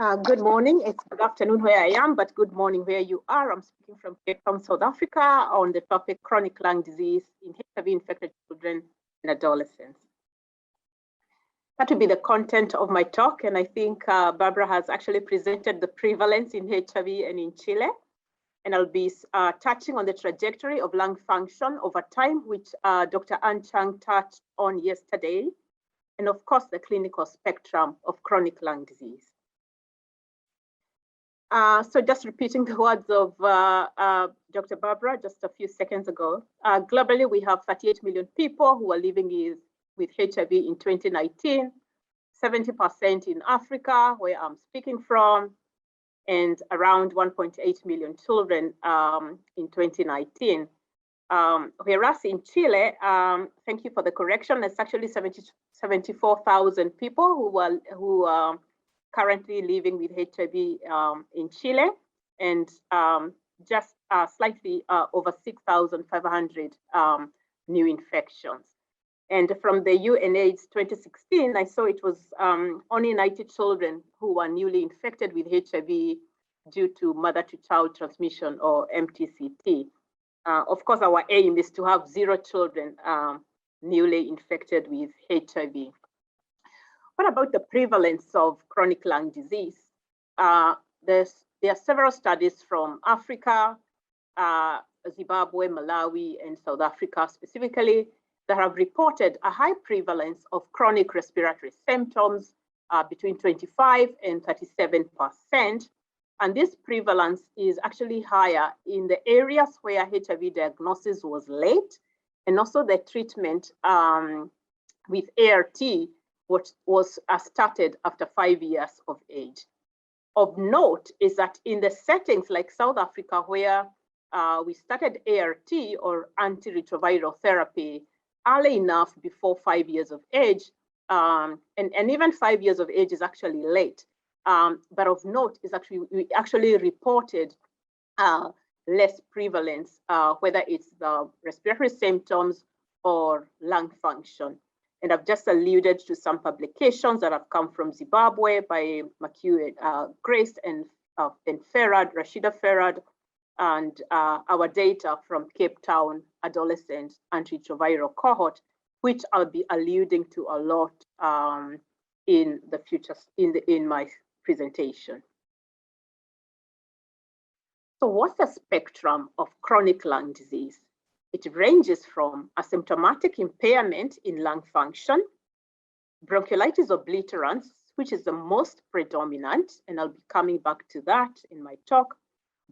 Good morning. It's good afternoon where I am, but good morning where you are. I'm speaking from Cape Town, South Africa, on the topic chronic lung disease in HIV-infected children and adolescents. That will be the content of my talk, and I think Barbara has actually presented the prevalence in HIV and in Chile. And I'll be touching on the trajectory of lung function over time, which Dr. An Chang touched on yesterday, and of course, the clinical spectrum of chronic lung disease. So just repeating the words of Dr. Barbara just a few seconds ago, globally we have 38 million people who are living with HIV in 2019, 70% in Africa, where I'm speaking from, and around 1.8 million children in 2019. Whereas in Chile, thank you for the correction, it's actually 74,000 people who are currently living with HIV in Chile, and just slightly over 6,500 new infections. And from the UNAIDS 2016, I saw it was only 90 children who were newly infected with HIV due to mother-to-child transmission, or MTCT. Of course, our aim is to have 0 children newly infected with HIV. What about the prevalence of chronic lung disease? There are several studies from Africa, Zimbabwe, Malawi, and South Africa specifically, that have reported a high prevalence of chronic respiratory symptoms between 25 and 37%. And this prevalence is actually higher in the areas where HIV diagnosis was late, and also the treatment with ART was started after 5 years of age. Of note is that in the settings like South Africa, where we started ART, or antiretroviral therapy, early enough before 5 years of age, and even 5 years of age is actually late. But of note is we actually reported less prevalence, whether it's the respiratory symptoms or lung function. And I've just alluded to some publications that have come from Zimbabwe by McHugh, Grace, and Ferrad, Rashida Ferrad, and our data from Cape Town adolescent antiretroviral cohort, which I'll be alluding to a lot in the future in my presentation. So what's the spectrum of chronic lung disease? It ranges from asymptomatic impairment in lung function, bronchiolitis obliterans, which is the most predominant, and I'll be coming back to that in my talk,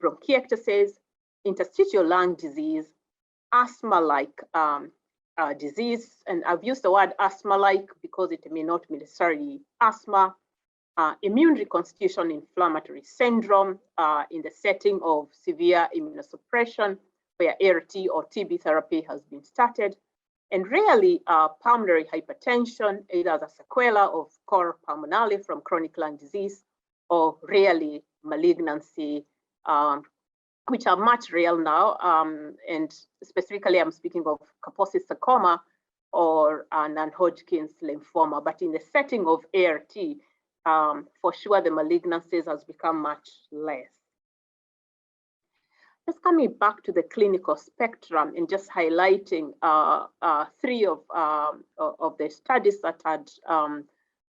bronchiectasis, interstitial lung disease, asthma-like disease, and I've used the word asthma-like because it may not be necessarily asthma, immune reconstitution inflammatory syndrome in the setting of severe immunosuppression, where ART or TB therapy has been started, and rarely pulmonary hypertension, either as a sequela of cor pulmonale from chronic lung disease, or rarely malignancy, which are much rare now, and specifically I'm speaking of Kaposi sarcoma or non-Hodgkin's lymphoma, but in the setting of ART, for sure the malignancies has become much less. Just coming back to the clinical spectrum and just highlighting 3 of the studies that I had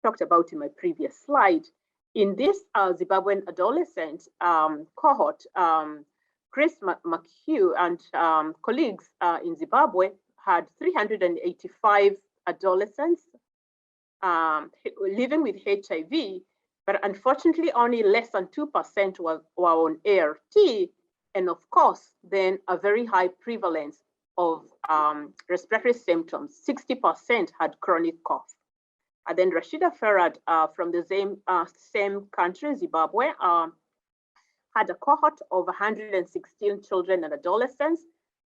talked about in my previous slide. In this Zimbabwean adolescent cohort, Chris McHugh and colleagues in Zimbabwe had 385 adolescents living with HIV, but unfortunately only less than 2% were on ART, and of course, then a very high prevalence of respiratory symptoms. 60% had chronic cough. And then Rashida Ferrad from the same country, Zimbabwe, had a cohort of 116 children and adolescents.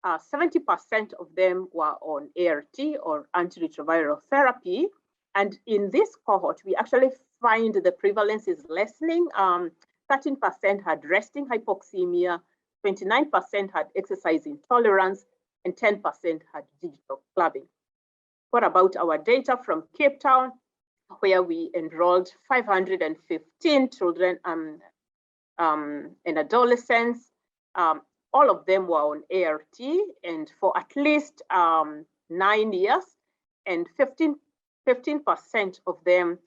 70% of them were on ART or antiretroviral therapy. And in this cohort, we actually find the prevalence is lessening. 13% had resting hypoxemia, 29% had exercise intolerance, and 10% had digital clubbing. What about our data from Cape Town? where we enrolled 515 children and adolescents. All of them were on ART, and for at least 9 years, and 15% of them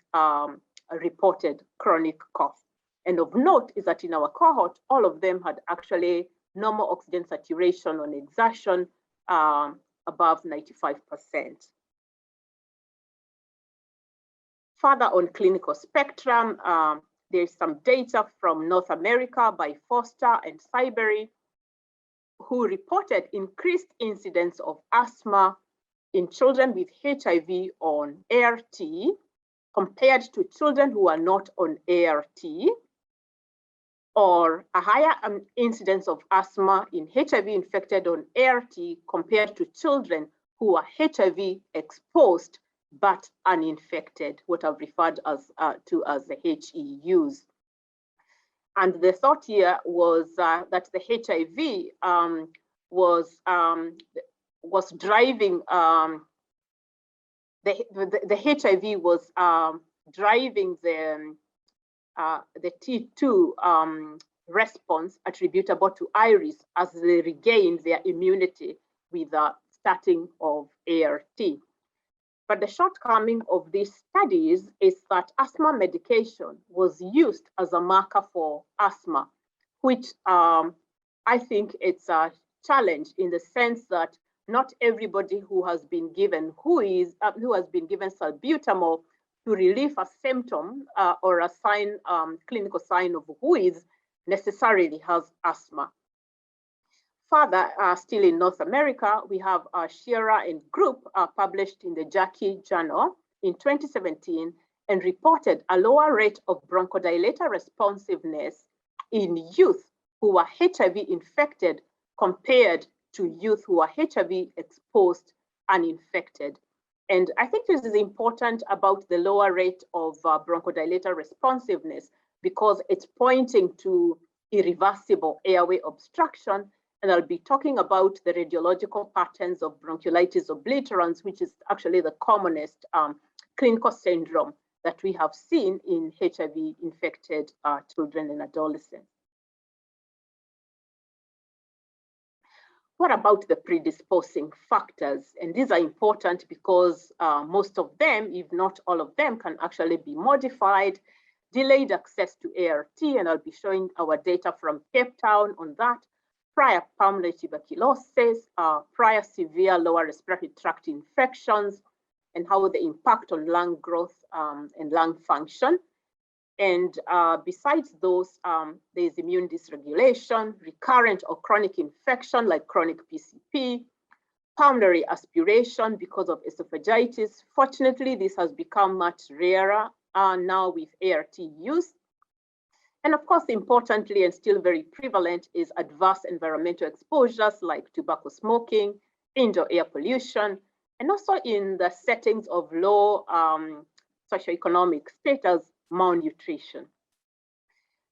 reported chronic cough. And of note is that in our cohort, all of them had actually normal oxygen saturation on exertion above 95%. Further on clinical spectrum, there's some data from North America by Foster and Cybery, who reported increased incidence of asthma in children with HIV on ART compared to children who are not on ART, or a higher incidence of asthma in HIV infected on ART compared to children who are HIV exposed but uninfected, what I've referred to as the HEUs. And the thought here was that the HIV was driving the HIV was driving the T2 response attributable to iris as they regained their immunity with the starting of ART. But the shortcoming of these studies is that asthma medication was used as a marker for asthma, which I think it's a challenge in the sense that not everybody who has been given salbutamol to relieve a symptom or a sign, clinical sign of WHO necessarily has asthma. Further, still in North America, we have Shearer and group published in the JACI journal in 2017 and reported a lower rate of bronchodilator responsiveness in youth who were HIV infected compared to youth who are HIV exposed and infected. And I think this is important about the lower rate of bronchodilator responsiveness because it's pointing to irreversible airway obstruction. And I'll be talking about the radiological patterns of bronchiolitis obliterans, which is actually the commonest clinical syndrome that we have seen in HIV-infected children and adolescents. What about the predisposing factors? And these are important because most of them, if not all of them, can actually be modified. Delayed access to ART, and I'll be showing our data from Cape Town on that. Prior pulmonary tuberculosis, prior severe lower respiratory tract infections, and how they impact on lung growth and lung function. And besides those, there's immune dysregulation, recurrent or chronic infection like chronic PCP, pulmonary aspiration because of esophagitis. Fortunately, this has become much rarer now with ART use. And of course, importantly and still very prevalent is adverse environmental exposures like tobacco smoking, indoor air pollution, and also in the settings of low socioeconomic status, malnutrition.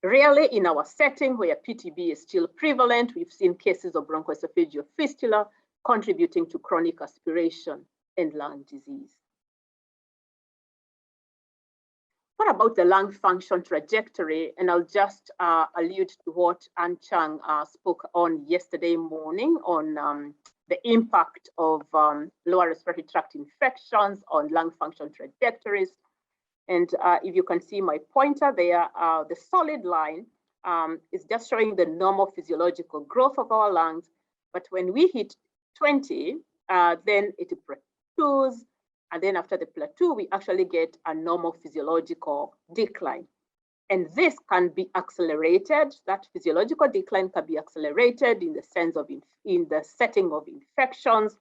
Rarely in our setting where PTB is still prevalent, we've seen cases of bronchoesophageal fistula contributing to chronic aspiration and lung disease. What about the lung function trajectory? And I'll just allude to what Ann Chang spoke on yesterday morning on the impact of lower respiratory tract infections on lung function trajectories. And if you can see my pointer there, the solid line is just showing the normal physiological growth of our lungs. But when we hit 20, then it plateaus. And then after the plateau, we actually get a normal physiological decline. And this can be accelerated. That physiological decline can be accelerated in the sense of in the setting of infections.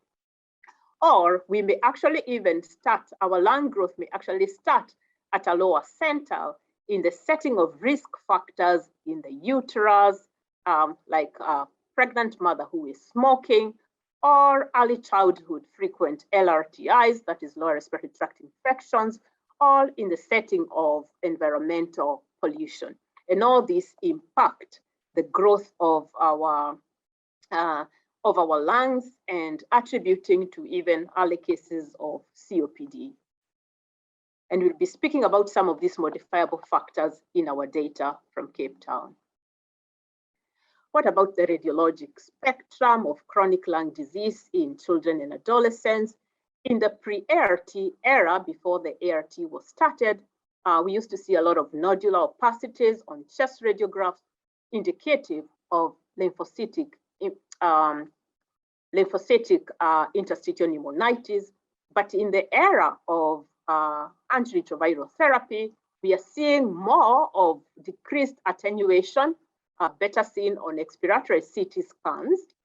Or we may actually even start, our lung growth may actually start at a lower centile in the setting of risk factors in the uterus, like a pregnant mother who is smoking, or early childhood frequent LRTIs, that is lower respiratory tract infections, all in the setting of environmental pollution. And all these impact the growth of our lungs and attributing to even early cases of COPD. And we'll be speaking about some of these modifiable factors in our data from Cape Town. What about the radiologic spectrum of chronic lung disease in children and adolescents? In the pre-ART era, before the ART was started, we used to see a lot of nodular opacities on chest radiographs indicative of lymphocytic interstitial pneumonitis. But in the era of antiretroviral therapy, we are seeing more of decreased attenuation, better seen on expiratory CT scans,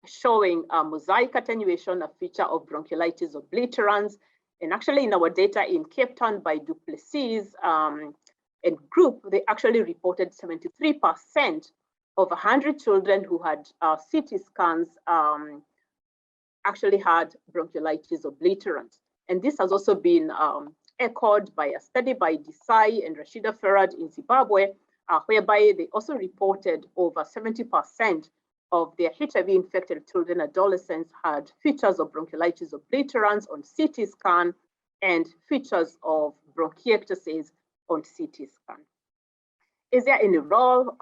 showing mosaic attenuation, a feature of bronchiolitis obliterans. And actually in our data in Cape Town by Du Plessis and group, they actually reported 73% of 100 children who had CT scans actually had bronchiolitis obliterans. And this has also been echoed by a study by Desai and Rashida Farad in Zimbabwe, whereby they also reported over 70% of their HIV-infected children and adolescents had features of bronchiolitis obliterans on CT scan and features of bronchiectasis on CT scan. Is there any role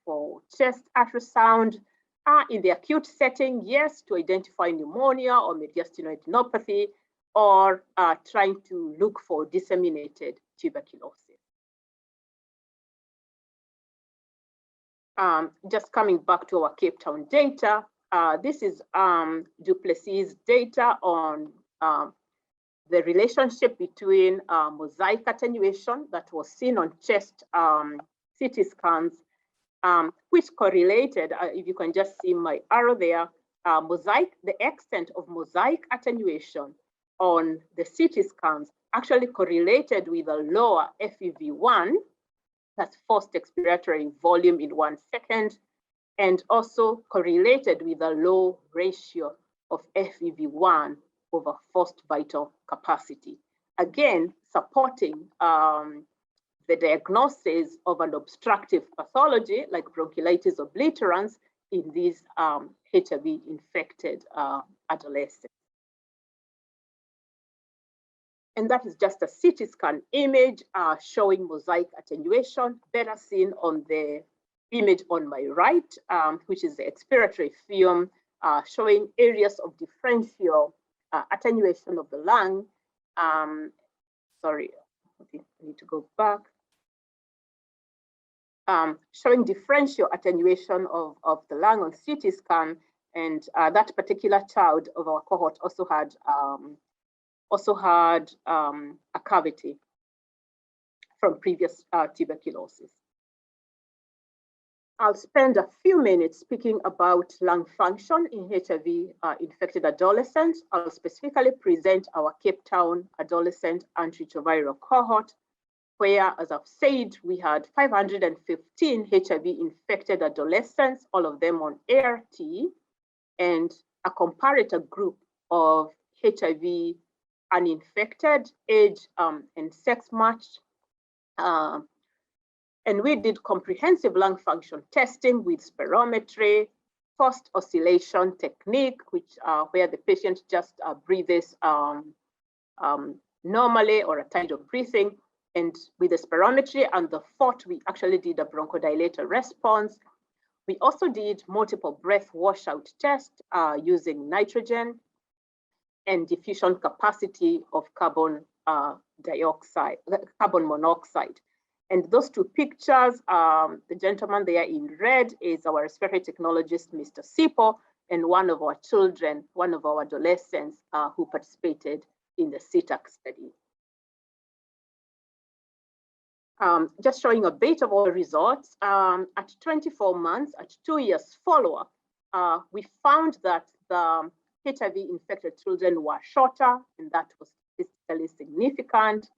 for chest ultrasound? In the acute setting, yes, to identify pneumonia or mediastinoid adenopathy, or trying to look for disseminated tuberculosis. Just coming back to our Cape Town data, this is Du Plessis' data on the relationship between mosaic attenuation that was seen on chest CT scans, which correlated, if you can just see my arrow there, the extent of mosaic attenuation on the CT scans actually correlated with a lower FEV1, that's forced expiratory volume in 1 second, and also correlated with a low ratio of FEV1 over forced vital capacity. Again, supporting the diagnosis of an obstructive pathology like bronchiolitis obliterans in these HIV-infected adolescents. And that is just a CT scan image showing mosaic attenuation, better seen on the image on my right, which is the expiratory film, showing areas of differential attenuation of the lung. Sorry, I need to go back. Showing differential attenuation of the lung on CT scan, and that particular child of our cohort also had a cavity from previous tuberculosis. I'll spend a few minutes speaking about lung function in HIV-infected adolescents. I'll specifically present our Cape Town adolescent antiretroviral cohort, where, as I've said, we had 515 HIV-infected adolescents, all of them on ART, and a comparator group of HIV uninfected, age and sex matched. And we did comprehensive lung function testing with spirometry, forced oscillation technique, which where the patient just breathes normally, or a tidal breathing. And with the spirometry and the FORT, we actually did a bronchodilator response. We also did multiple breath washout test using nitrogen and diffusion capacity of carbon monoxide. And those two pictures, the gentleman there in red is our respiratory technologist, Mr. Sipo, and one of our children, one of our adolescents who participated in the CTAC study. Just showing a bit of our results. At 24 months, at 2 years follow-up, we found that the HIV-infected children were shorter, and that was statistically significant.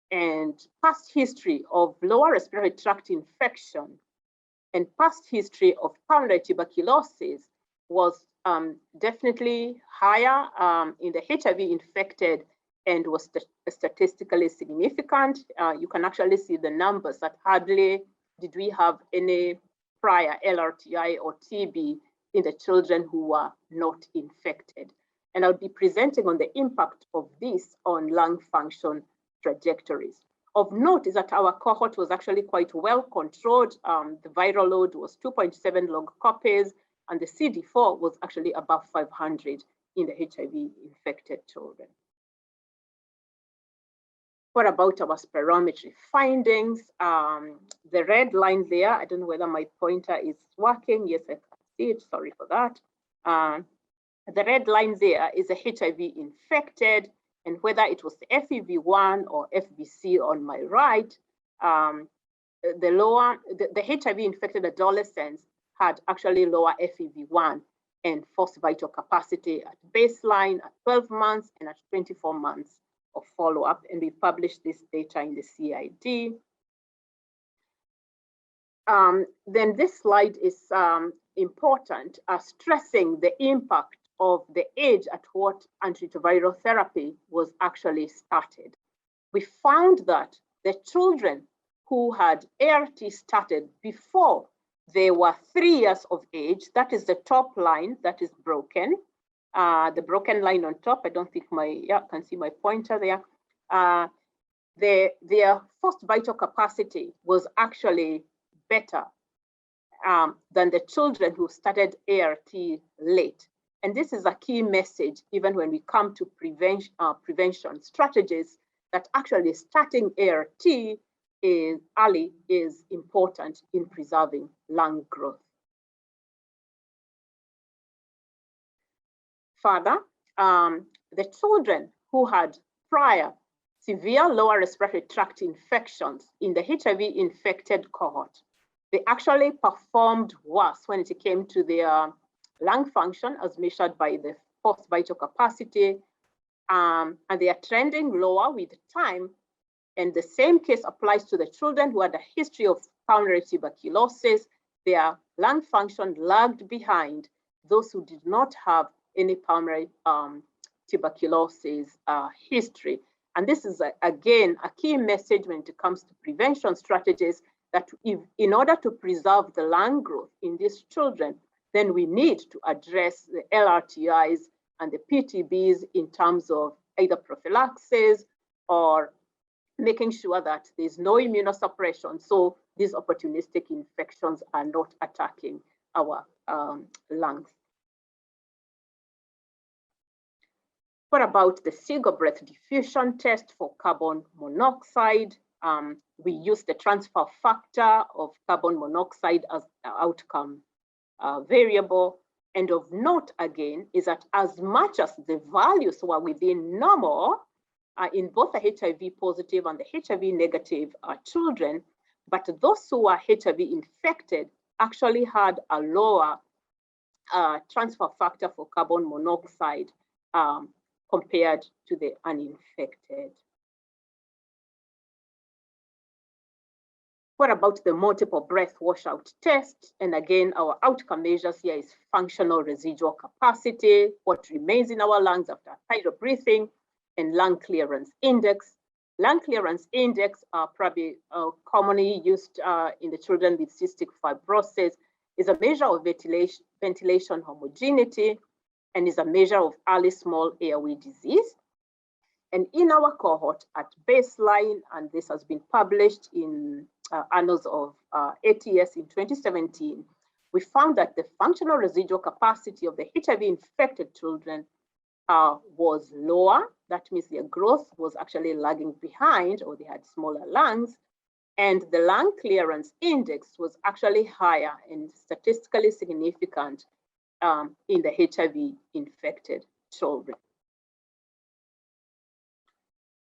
And past history of lower respiratory tract infection and past history of pulmonary tuberculosis was definitely higher in the HIV-infected and was statistically significant. You can actually see the numbers that hardly did we have any prior LRTI or TB in the children who were not infected. and I'll be presenting on the impact of this on lung function trajectories. Of note is that our cohort was actually quite well controlled. The viral load was 2.7 log copies, and the CD4 was actually above 500 in the HIV-infected children. What about our spirometry findings? The red line there, I don't know whether my pointer is working. Yes, I can see it, sorry for that. The red line there is a HIV-infected, and whether it was FEV1 or FVC on my right, the HIV-infected adolescents had actually lower FEV1 and forced vital capacity at baseline, at 12 months, and at 24 months of follow-up, and we published this data in the CID. Then this slide is important, stressing the impact of the age at what antiretroviral therapy was actually started. We found that the children who had ART started before they were 3 years of age, that is the top line that is broken. The broken line on top, I don't think can see my pointer there. Their first vital capacity was actually better than the children who started ART late. And this is a key message, even when we come to prevention strategies, that actually starting ART early is important in preserving lung growth. Further, the children who had prior severe lower respiratory tract infections in the HIV-infected cohort, they actually performed worse when it came to their lung function as measured by the forced vital capacity, and they are trending lower with time. And the same case applies to the children who had a history of pulmonary tuberculosis. Their lung function lagged behind those who did not have any pulmonary tuberculosis history. And this is, again, a key message when it comes to prevention strategies, that in order to preserve the lung growth in these children, then we need to address the LRTIs and the PTBs in terms of either prophylaxis or making sure that there's no immunosuppression, so these opportunistic infections are not attacking our lungs. What about the SIGO breath diffusion test for carbon monoxide? We use the transfer factor of carbon monoxide as the outcome variable. And of note again is that as much as the values were within normal in both the HIV positive and the HIV negative children, but those who were HIV infected actually had a lower transfer factor for carbon monoxide compared to the uninfected. What about the multiple breath washout test? And again, our outcome measures here is functional residual capacity, what remains in our lungs after tidal breathing, and lung clearance index. Lung clearance index are probably commonly used in the children with cystic fibrosis, is a measure of ventilation homogeneity, and is a measure of early small airway disease. And in our cohort at baseline, and this has been published in Annals of ATS in 2017, we found that the functional residual capacity of the HIV-infected children was lower. That means their growth was actually lagging behind, or they had smaller lungs. And the lung clearance index was actually higher and statistically significant in the HIV-infected children.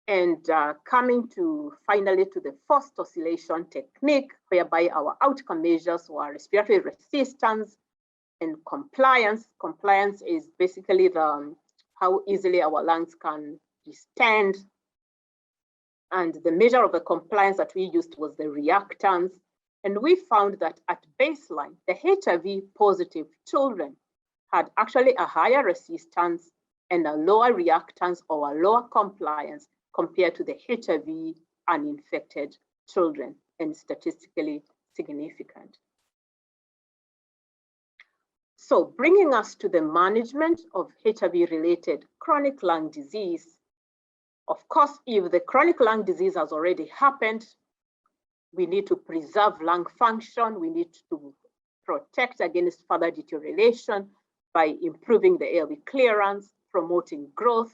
And coming to finally to the forced oscillation technique, whereby our outcome measures were respiratory resistance and compliance. Compliance is basically how easily our lungs can distend. And the measure of the compliance that we used was the reactance. And we found that at baseline, the HIV positive children had actually a higher resistance and a lower reactance or a lower compliance compared to the HIV uninfected children, and statistically significant. So bringing us to the management of HIV-related chronic lung disease. Of course, if the chronic lung disease has already happened, we need to preserve lung function. We need to protect against further deterioration by improving the airway clearance, promoting growth,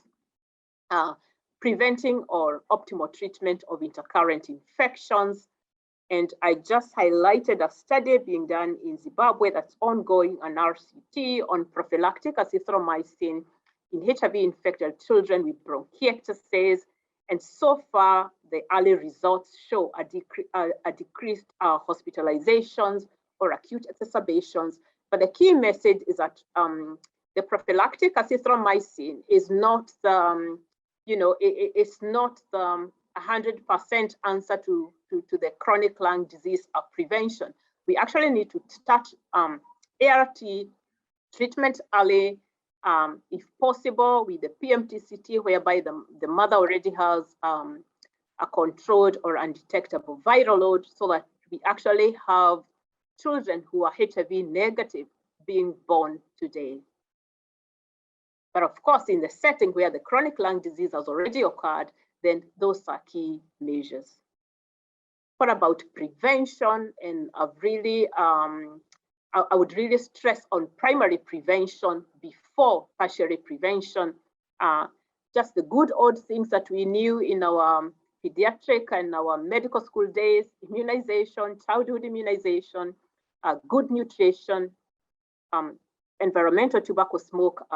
preventing or optimal treatment of intercurrent infections. And I just highlighted a study being done in Zimbabwe that's ongoing, an RCT on prophylactic azithromycin in HIV-infected children with bronchiectasis. And so far, the early results show a decreased hospitalizations or acute exacerbations. But the key message is that the prophylactic azithromycin is not the, it's not the 100% answer to the chronic lung disease prevention. We actually need to start ART treatment early, if possible, with the PMTCT, whereby the mother already has a controlled or undetectable viral load, so that we actually have children who are HIV negative being born today. But of course, in the setting where the chronic lung disease has already occurred, then those are key measures. What about prevention? And I would really stress on primary prevention before tertiary prevention. Just the good old things that we knew in our pediatric and our medical school days: immunization, childhood immunization, good nutrition, environmental tobacco smoke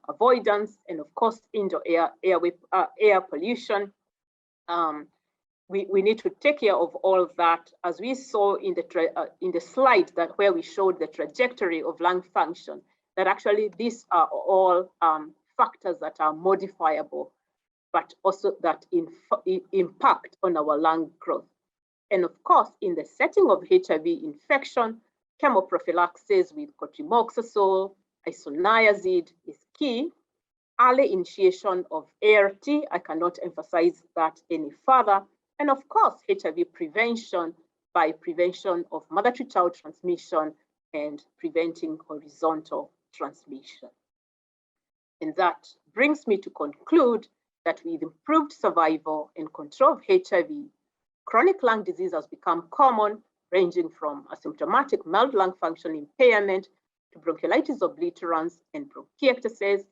avoidance, and of course indoor air pollution. We need to take care of all of that, as we saw in the slide that where we showed the trajectory of lung function, that actually these are all factors that are modifiable, but also that impact on our lung growth. And of course, in the setting of HIV infection, chemoprophylaxis with cotrimoxazole, isoniazid is key. Early initiation of ART, I cannot emphasize that any further. And of course, HIV prevention by prevention of mother-to-child transmission and preventing horizontal transmission. And that brings me to conclude that with improved survival and control of HIV, chronic lung disease has become common, ranging from asymptomatic mild lung function impairment to bronchiolitis obliterans and bronchiectasis.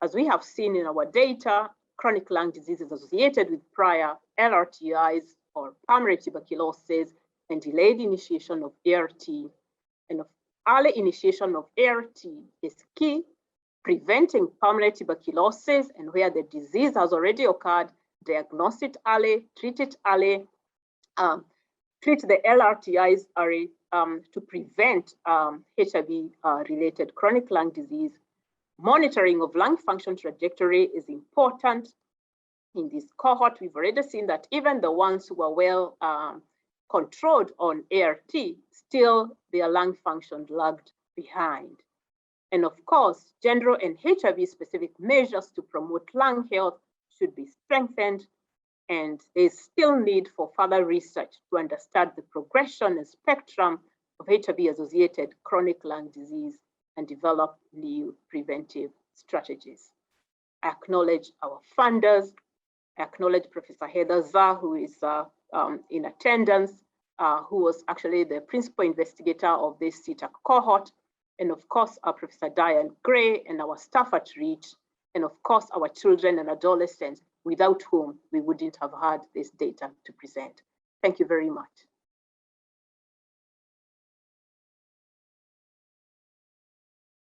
As we have seen in our data, chronic lung disease is associated with prior LRTIs or pulmonary tuberculosis and delayed initiation of ART. And early initiation of ART is key. Preventing pulmonary tuberculosis, and where the disease has already occurred, diagnose it early, treat it early, treat the LRTIs early to prevent HIV-related chronic lung disease. Monitoring of lung function trajectory is important. In this cohort, we've already seen that even the ones who are well controlled on ART, still their lung function lagged behind. And of course, gender and HIV-specific measures to promote lung health should be strengthened, and there's still need for further research to understand the progression and spectrum of HIV-associated chronic lung disease and develop new preventive strategies. I acknowledge our funders. I acknowledge Professor Heather Zah, who is in attendance, who was actually the principal investigator of this CTAC cohort, and of course, our Professor Diane Gray and our staff at REACH, and of course, our children and adolescents, without whom we wouldn't have had this data to present. Thank you very much.